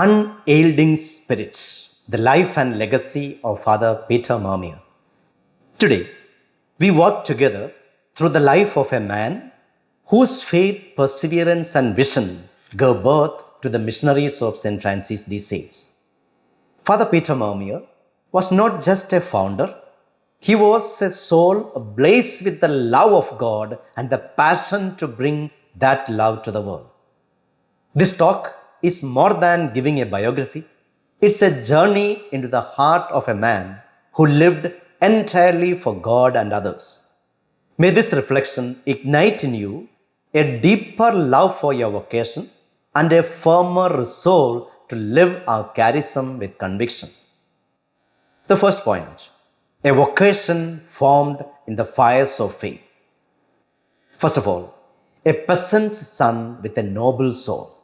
Unyielding Spirit, the life and legacy of Father Peter Mermier. Today, we walk together through the life of a man whose faith, perseverance, and vision gave birth to the missionaries of St. Francis de Sales. Father Peter Mermier was not just a founder, he was a soul ablaze with the love of God and the passion to bring that love to the world. This talk is more than giving a biography. It's a journey into the heart of a man who lived entirely for God and others. May this reflection ignite in you a deeper love for your vocation and a firmer resolve to live our charism with conviction. The first point, a vocation formed in the fires of faith. First of all, a peasant's son with a noble soul.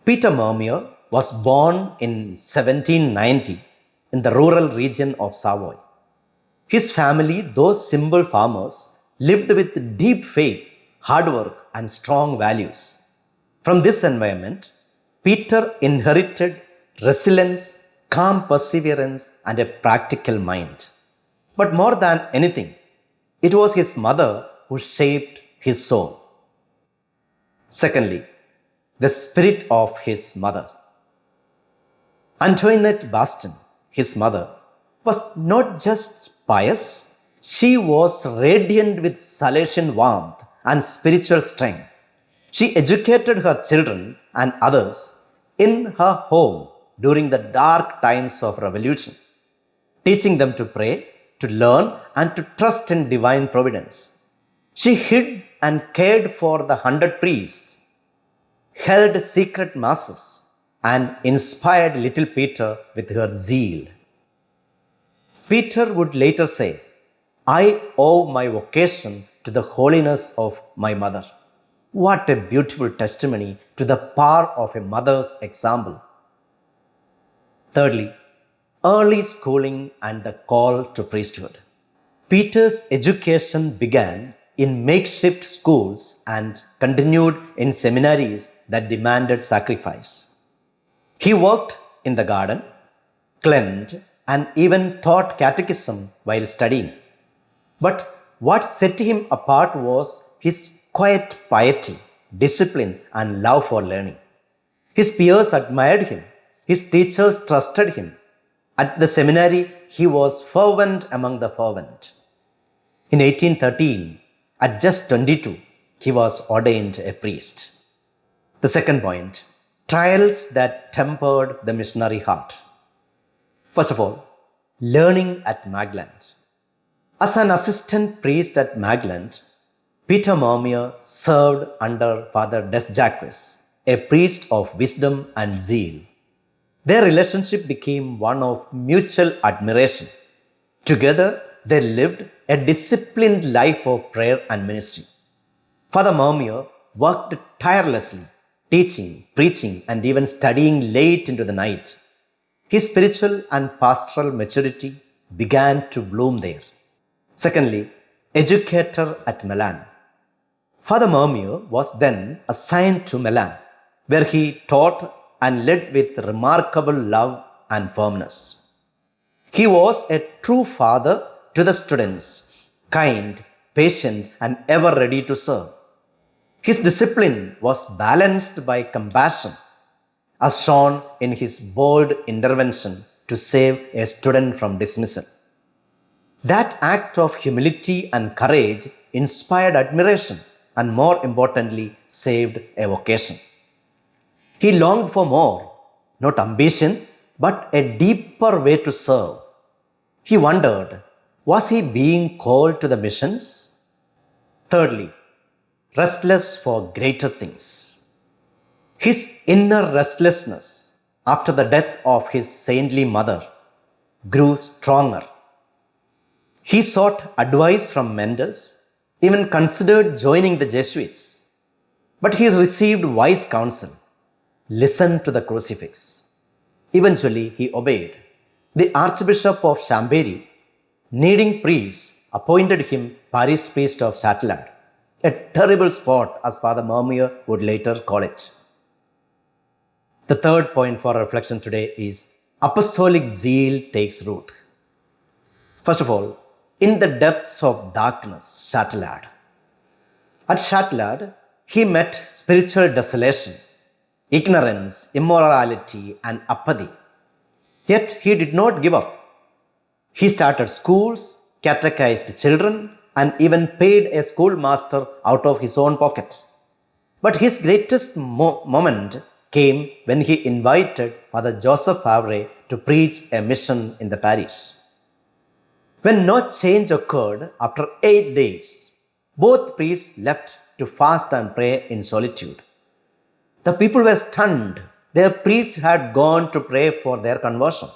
Peter Mermier was born in 1790 in the rural region of Savoy. His family, though simple farmers, lived with deep faith, hard work, and strong values. From this environment, Peter inherited resilience, calm perseverance, and a practical mind. But more than anything, it was his mother who shaped his soul. Secondly, the spirit of his mother. Antoinette Baston, his mother, was not just pious, she was radiant with Salesian warmth and spiritual strength. She educated her children and others in her home during the dark times of revolution, teaching them to pray, to learn, and to trust in divine providence. She hid and cared for the 100 priests, held secret masses, and inspired little Peter with her zeal. Peter would later say, "I owe my vocation to the holiness of my mother." What a beautiful testimony to the power of a mother's example. Thirdly, early schooling and the call to priesthood. Peter's education began in makeshift schools and continued in seminaries that demanded sacrifice. He worked in the garden, cleaned, and even taught catechism while studying. But what set him apart was his quiet piety, discipline, and love for learning. His peers admired him. His teachers trusted him. At the seminary, he was fervent among the fervent. In 1813, at just 22, he was ordained a priest. The second point, trials that tempered the missionary heart. First of all, learning at Magland. As an assistant priest at Magland, Peter Mermier served under Father Des Jacques, a priest of wisdom and zeal. Their relationship became one of mutual admiration. Together, they lived a disciplined life of prayer and ministry. Father Mermier worked tirelessly, teaching, preaching, and even studying late into the night. His spiritual and pastoral maturity began to bloom there. Secondly, educator at Milan. Father Mermier was then assigned to Milan, where he taught and led with remarkable love and firmness. He was a true father to the students, kind, patient, and ever ready to serve. His discipline was balanced by compassion, as shown in his bold intervention to save a student from dismissal. That act of humility and courage inspired admiration and, more importantly, saved a vocation. He longed for more, not ambition, but a deeper way to serve. He wondered, was he being called to the missions? Thirdly, restless for greater things. His inner restlessness after the death of his saintly mother grew stronger. He sought advice from mentors, even considered joining the Jesuits. But he received wise counsel. Listen to the crucifix. Eventually, he obeyed. The Archbishop of Chambéry, needing priests, appointed him parish priest of Châtelaine, a terrible spot as Father Mermier would later call it. The third point for reflection today is apostolic zeal takes root. First of all, in the depths of darkness, Chatelard. At Chatelard, he met spiritual desolation, ignorance, immorality, and apathy. Yet he did not give up. He started schools, catechized children, and even paid a schoolmaster out of his own pocket. But his greatest moment came when he invited Father Joseph Favre to preach a mission in the parish. When no change occurred after 8 days, both priests left to fast and pray in solitude. The people were stunned. Their priest had gone to pray for their conversion.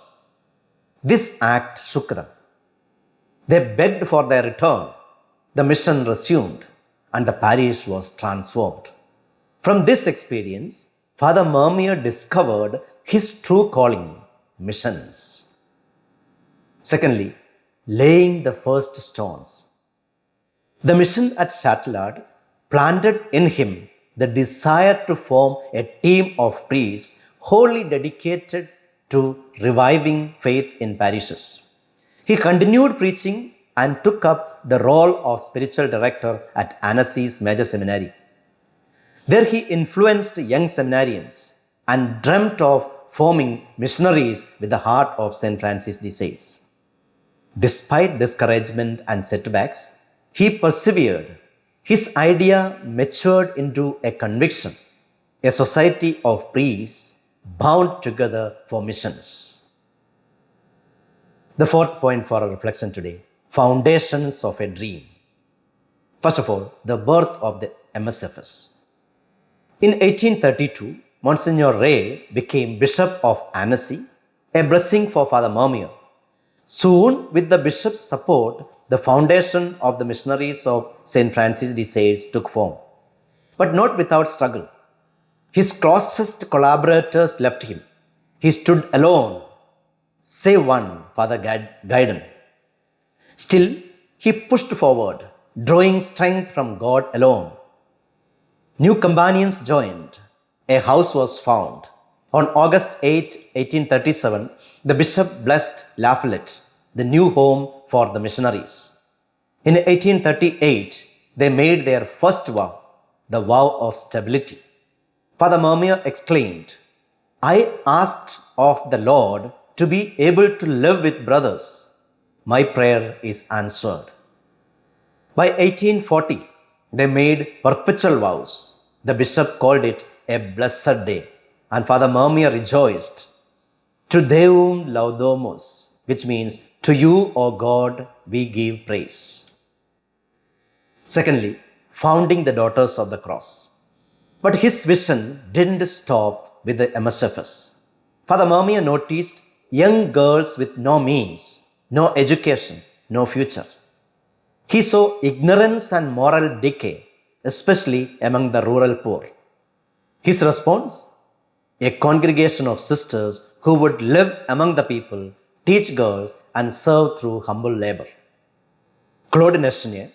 This act shook them. They begged for their return. The mission resumed, and the parish was transformed. From this experience, Father Mermier discovered his true calling, missions. Secondly, laying the first stones. The mission at Chatelard planted in him the desire to form a team of priests wholly dedicated to reviving faith in parishes. He continued preaching and took up the role of spiritual director at Annecy's Major Seminary. There he influenced young seminarians and dreamt of forming missionaries with the heart of St. Francis de Sales. Despite discouragement and setbacks, he persevered. His idea matured into a conviction, a society of priests bound together for missions. The fourth point for our reflection today, foundations of a dream. First of all, the birth of the MSFS. In 1832, Monsignor Ray became Bishop of Annecy, a blessing for Father Mermier. Soon, with the bishop's support, the foundation of the missionaries of St. Francis de Sales took form. But not without struggle. His closest collaborators left him. He stood alone, save one, Father Gaydon. Still, he pushed forward, drawing strength from God alone. New companions joined. A house was found. On August 8, 1837, the bishop blessed La Follette, the new home for the missionaries. In 1838, they made their first vow, the vow of stability. Father Mermier exclaimed, "I asked of the Lord to be able to live with brothers. My prayer is answered." By 1840, they made perpetual vows. The bishop called it a blessed day, and Father Mermier rejoiced. "To Deum laudamus," which means, "To you, O God, we give praise." Secondly, founding the Daughters of the Cross. But his vision didn't stop with the MSFS. Father Mermier noticed young girls with no means, no education, no future. He saw ignorance and moral decay, especially among the rural poor. His response? A congregation of sisters who would live among the people, teach girls, and serve through humble labor. Claude Nechenier,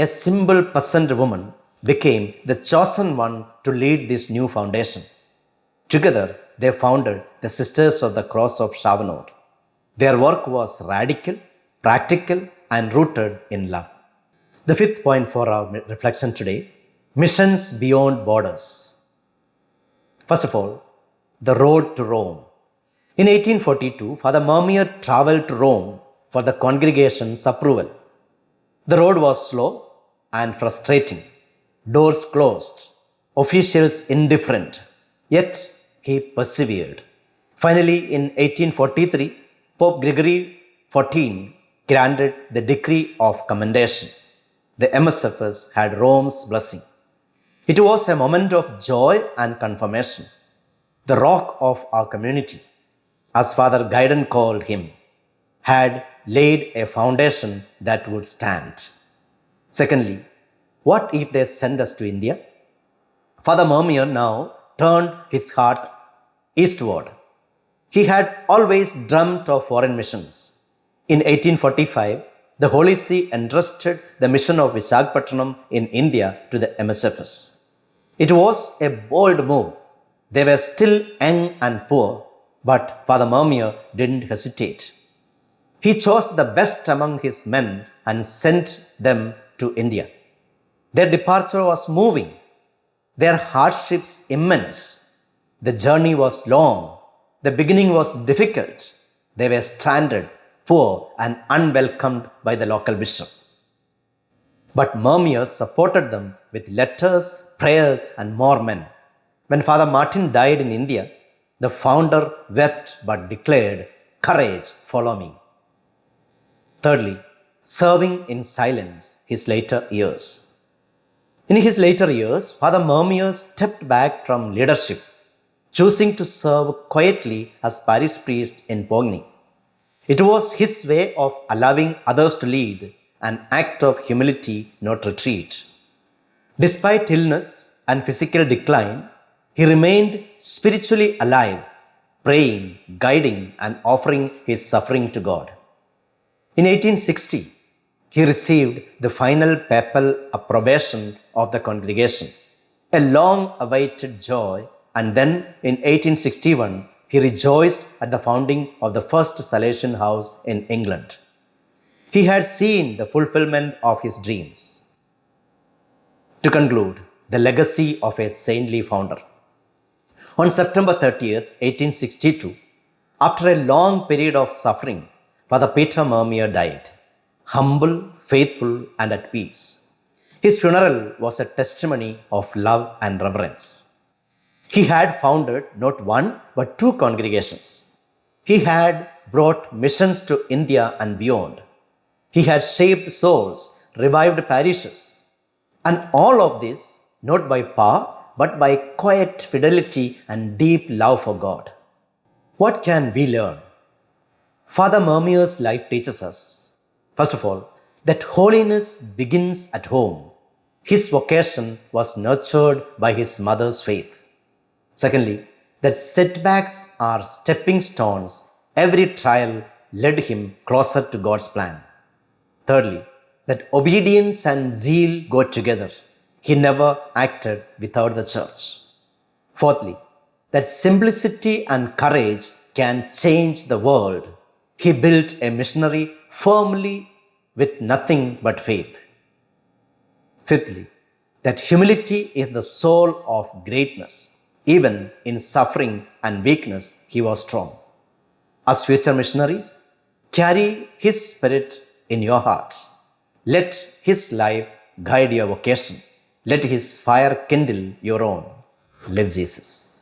a simple peasant woman, became the chosen one to lead this new foundation. Together, they founded the Sisters of the Cross of Chavanod. Their work was radical, practical, and rooted in love. The fifth point for our reflection today, missions beyond borders. First of all, the road to Rome. In 1842, Father Mermier traveled to Rome for the congregation's approval. The road was slow and frustrating. Doors closed, officials indifferent, yet he persevered. Finally, in 1843, Pope Gregory XIV granted the decree of commendation. The MSFS had Rome's blessing. It was a moment of joy and confirmation. The rock of our community, as Father Gaydon called him, had laid a foundation that would stand. Secondly, what if they send us to India? Father Mermier now turned his heart eastward. He had always dreamt of foreign missions. In 1845, the Holy See entrusted the mission of Visakhapatnam in India to the MSFS. It was a bold move. They were still young and poor, but Father Mermier didn't hesitate. He chose the best among his men and sent them to India. Their departure was moving, their hardships immense. The journey was long, the beginning was difficult. They were stranded, poor, and unwelcomed by the local bishop. But Mermier supported them with letters, prayers, and more men. When Father Martin died in India, the founder wept but declared, "Courage, follow me." Thirdly, serving in silence his later years. In his later years, Father Mermier stepped back from leadership, choosing to serve quietly as parish priest in Pogny. It was his way of allowing others to lead, an act of humility, not retreat. Despite illness and physical decline, he remained spiritually alive, praying, guiding, and offering his suffering to God. In 1860, he received the final papal approbation of the congregation, a long awaited joy, and then in 1861, he rejoiced at the founding of the first Salesian house in England. He had seen the fulfillment of his dreams. To conclude, the legacy of a saintly founder. On September 30th, 1862, after a long period of suffering, Father Peter Mermier died, humble, faithful, and at peace. His funeral was a testimony of love and reverence. He had founded not one but two congregations. He had brought missions to India and beyond. He had shaped souls, revived parishes, and all of this not by power but by quiet fidelity and deep love for God. What can we learn? Father Mermier's life teaches us, first of all, that holiness begins at home. His vocation was nurtured by his mother's faith. Secondly, that setbacks are stepping stones. Every trial led him closer to God's plan. Thirdly, that obedience and zeal go together. He never acted without the church. Fourthly, that simplicity and courage can change the world. He built a missionary firmly with nothing but faith. Fifthly, that humility is the soul of greatness. Even in suffering and weakness, he was strong. As future missionaries, carry his spirit in your heart. Let his life guide your vocation. Let his fire kindle your own. Live Jesus.